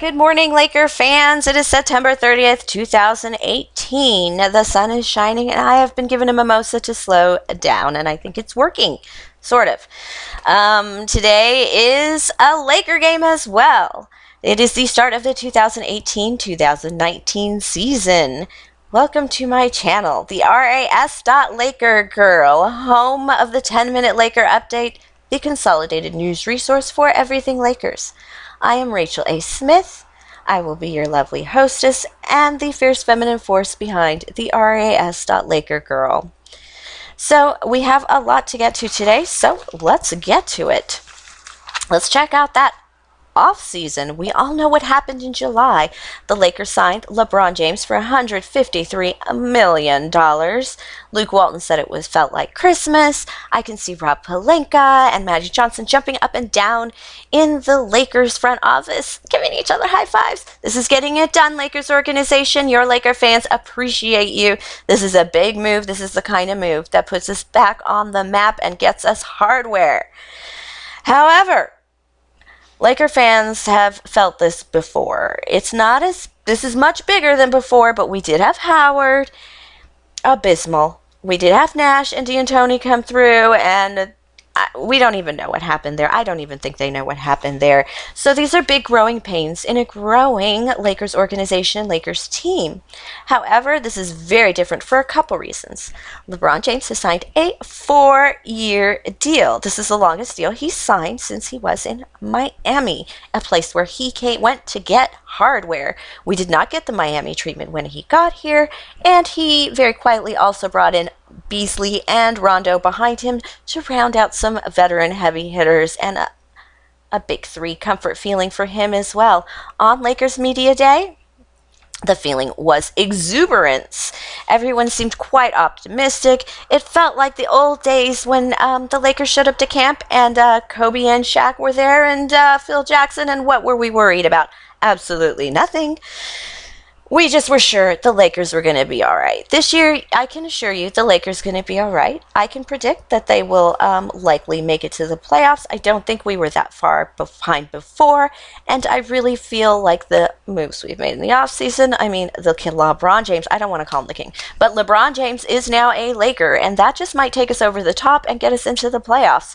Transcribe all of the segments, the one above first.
Good morning, Laker fans. It is September 30th, 2018. The sun is shining, and I have been given a mimosa to slow down, and I think it's working, sort of. Today is a Laker game as well. It is the start of the 2018-2019 season. Welcome to my channel, TheRAS.LakerGirl, home of the 10-minute Laker update, the consolidated news resource for everything Lakers. I am Rachel A. Smith. I will be your lovely hostess and the fierce feminine force behind the RAS.LakerGirl. So we have a lot to get to today, so let's get to it. Let's check out that offseason. We all know what happened in July. The Lakers signed LeBron James for $153 million. Luke Walton said it felt like Christmas. I can see Rob Pelinka and Magic Johnson jumping up and down in the Lakers front office, giving each other high fives. This is getting it done, Lakers organization. Your Laker fans appreciate you. This is a big move. This is the kind of move that puts us back on the map and gets us hardware. However, Laker fans have felt this before. This is much bigger than before, but we did have Howard, abysmal. We did have Nash and D'Antoni come through, and we don't even know what happened there. I don't even think they know what happened there. So these are big growing pains in a growing Lakers organization, Lakers team. However, this is very different for a couple reasons. LeBron James has signed a 4-year deal. This is the longest deal he's signed since he was in Miami, a place where he went to get hardware. We did not get the Miami treatment when he got here, and he very quietly also brought in Beasley and Rondo behind him to round out some veteran heavy hitters and a big three comfort feeling for him as well. On Lakers Media Day, the feeling was exuberance. Everyone seemed quite optimistic. It felt like the old days when the Lakers showed up to camp and Kobe and Shaq were there and Phil Jackson, and what were we worried about? Absolutely nothing. We just were sure the Lakers were going to be all right. This year, I can assure you the Lakers are going to be all right. I can predict that they will likely make it to the playoffs. I don't think we were that far behind before, and I really feel like the moves we've made in the offseason, the kid LeBron James, I don't want to call him the king, but LeBron James is now a Laker, and that just might take us over the top and get us into the playoffs.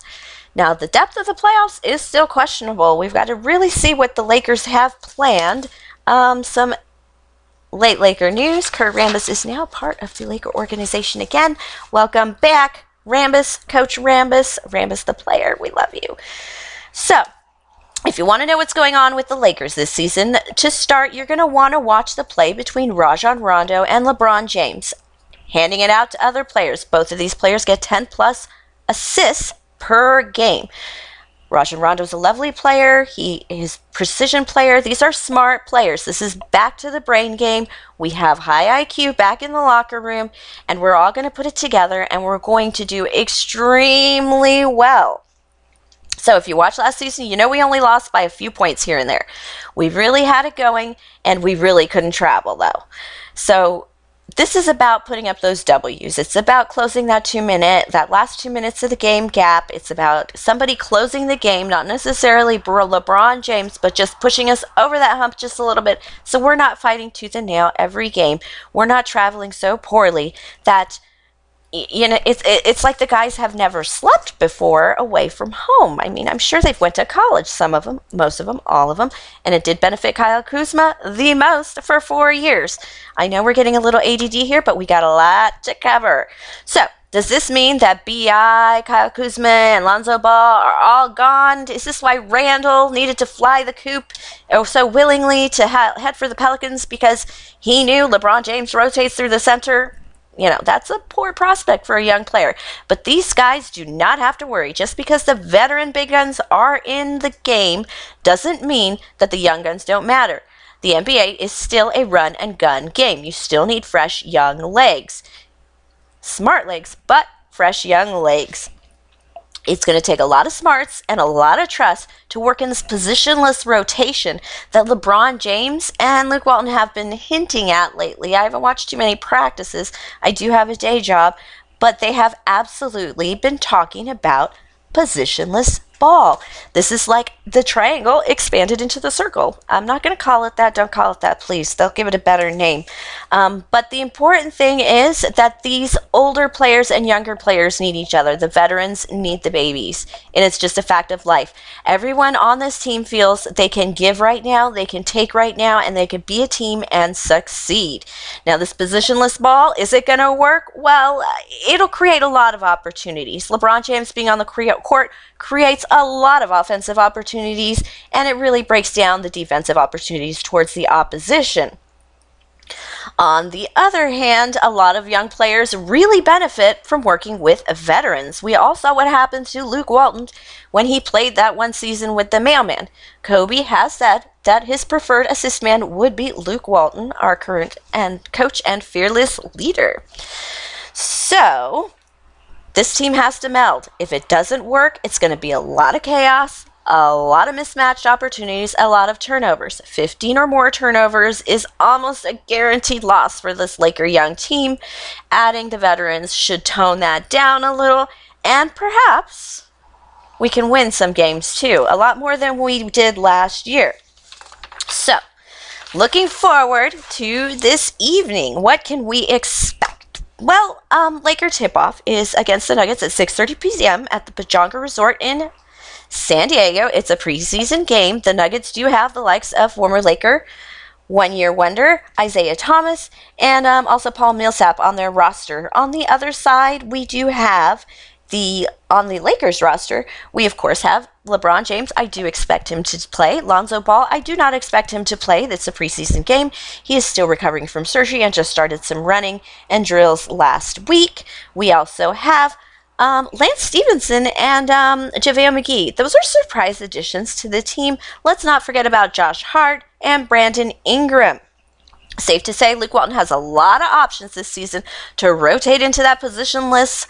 Now, the depth of the playoffs is still questionable. We've got to really see what the Lakers have planned. Some late Laker news. Kurt Rambis is now part of the Laker organization again. Welcome back, Rambis, Coach Rambis. Rambis the player. We love you. So, if you want to know what's going on with the Lakers this season, to start, you're going to want to watch the play between Rajon Rondo and LeBron James. Handing it out to other players. Both of these players get 10-plus assists per game. Rajon Rondo is a lovely player. He is precision player. These are smart players. This is back to the brain game. We have high IQ back in the locker room, and we're all going to put it together, and we're going to do extremely well. So if you watched last season, you know we only lost by a few points here and there. We really had it going, and we really couldn't travel, though. So this is about putting up those W's. It's about closing that last 2 minutes of the game gap. It's about somebody closing the game, not necessarily LeBron James, but just pushing us over that hump just a little bit, so we're not fighting tooth and nail every game. We're not traveling so poorly that it's like the guys have never slept before away from home. I'm sure they've went to college, some of them, most of them, all of them, and it did benefit Kyle Kuzma the most for 4 years. I know we're getting a little ADD here, but we got a lot to cover. So, does this mean that B.I., Kyle Kuzma, and Lonzo Ball are all gone? Is this why Randall needed to fly the coop so willingly to head for the Pelicans because he knew LeBron James rotates through the center? That's a poor prospect for a young player. But these guys do not have to worry. Just because the veteran big guns are in the game doesn't mean that the young guns don't matter. The NBA is still a run and gun game. You still need fresh young legs. Smart legs, but fresh young legs. It's going to take a lot of smarts and a lot of trust to work in this positionless rotation that LeBron James and Luke Walton have been hinting at lately. I haven't watched too many practices. I do have a day job, but they have absolutely been talking about positionless ball. This is like the triangle expanded into the circle. I'm not going to call it that. Don't call it that, please. They'll give it a better name. But the important thing is that these older players and younger players need each other. The veterans need the babies. And it's just a fact of life. Everyone on this team feels they can give right now, they can take right now, and they can be a team and succeed. Now, this positionless ball, is it going to work? Well, it'll create a lot of opportunities. LeBron James being on the court creates a lot of offensive opportunities, and it really breaks down the defensive opportunities towards the opposition. On the other hand, a lot of young players really benefit from working with veterans. We all saw what happened to Luke Walton when he played that one season with the mailman. Kobe has said that his preferred assist man would be Luke Walton, our current and coach and fearless leader. So, this team has to meld. If it doesn't work, it's going to be a lot of chaos, a lot of mismatched opportunities, a lot of turnovers. 15 or more turnovers is almost a guaranteed loss for this Laker young team. Adding the veterans should tone that down a little, and perhaps we can win some games too. A lot more than we did last year. So, looking forward to this evening, what can we expect? Well, Laker tip-off is against the Nuggets at 6:30 p.m. at the Pechanga Resort in San Diego. It's a preseason game. The Nuggets do have the likes of former Laker one-year wonder Isaiah Thomas and also Paul Millsap on their roster. On the other side, we do have on the Lakers roster, we of course have LeBron James. I do expect him to play. Lonzo Ball, I do not expect him to play. It's a preseason game. He is still recovering from surgery and just started some running and drills last week. We also have Lance Stevenson and JaVale McGee. Those are surprise additions to the team. Let's not forget about Josh Hart and Brandon Ingram. Safe to say, Luke Walton has a lot of options this season to rotate into that positionless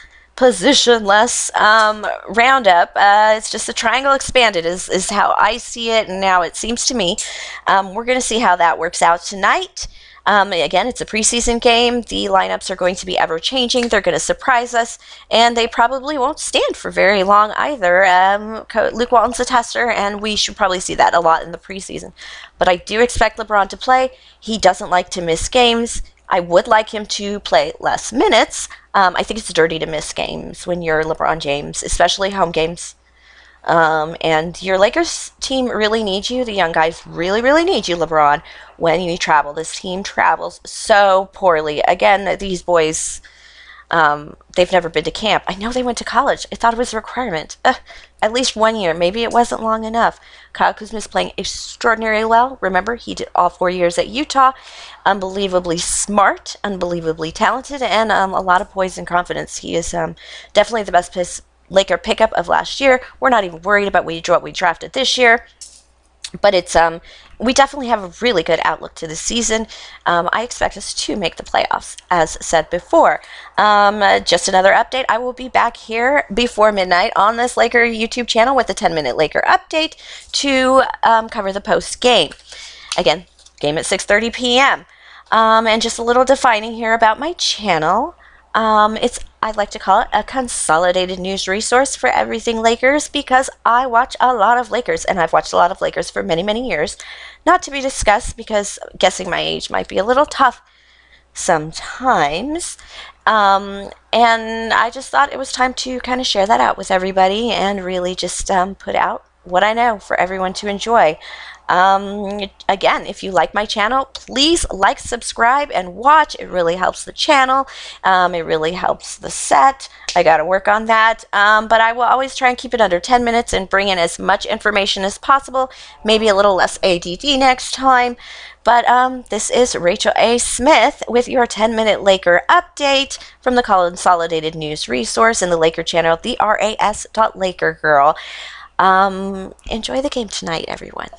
roundup. It's just the triangle expanded is how I see it, and now it seems to me. We're going to see how that works out tonight. Again, it's a preseason game. The lineups are going to be ever-changing. They're going to surprise us, and they probably won't stand for very long either. Luke Walton's a tester, and we should probably see that a lot in the preseason. But I do expect LeBron to play. He doesn't like to miss games. I would like him to play less minutes. I think it's dirty to miss games when you're LeBron James, especially home games. And your Lakers team really needs you. The young guys really, really need you, LeBron, when you travel. This team travels so poorly. Again, these boys, they've never been to camp. I know they went to college. I thought it was a requirement. At least 1 year. Maybe it wasn't long enough. Kyle Kuzma's playing extraordinarily well. Remember, he did all 4 years at Utah. Unbelievably smart, unbelievably talented, and a lot of poise and confidence. He is definitely the best Laker pickup of last year. We're not even worried about what we drafted this year. But it's we definitely have a really good outlook to the season. I expect us to make the playoffs, as said before. Just another update. I will be back here before midnight on this Laker YouTube channel with a 10-minute Laker update to cover the post game. Again, game at 6:30 p.m. And just a little defining here about my channel. I'd like to call it a consolidated news resource for everything Lakers because I watch a lot of Lakers, and I've watched a lot of Lakers for many, many years. Not to be discussed because guessing my age might be a little tough sometimes. And I just thought it was time to kind of share that out with everybody and really just put out what I know for everyone to enjoy. Again, if you like my channel, please like, subscribe, and watch. It really helps the channel. It really helps the set. I got to work on that. But I will always try and keep it under 10 minutes and bring in as much information as possible. Maybe a little less ADD next time. But this is Rachel A. Smith with your 10-minute Laker update from the Consolidated News Resource and the Laker channel, TheRAS.LakerGirl. Enjoy the game tonight, everyone.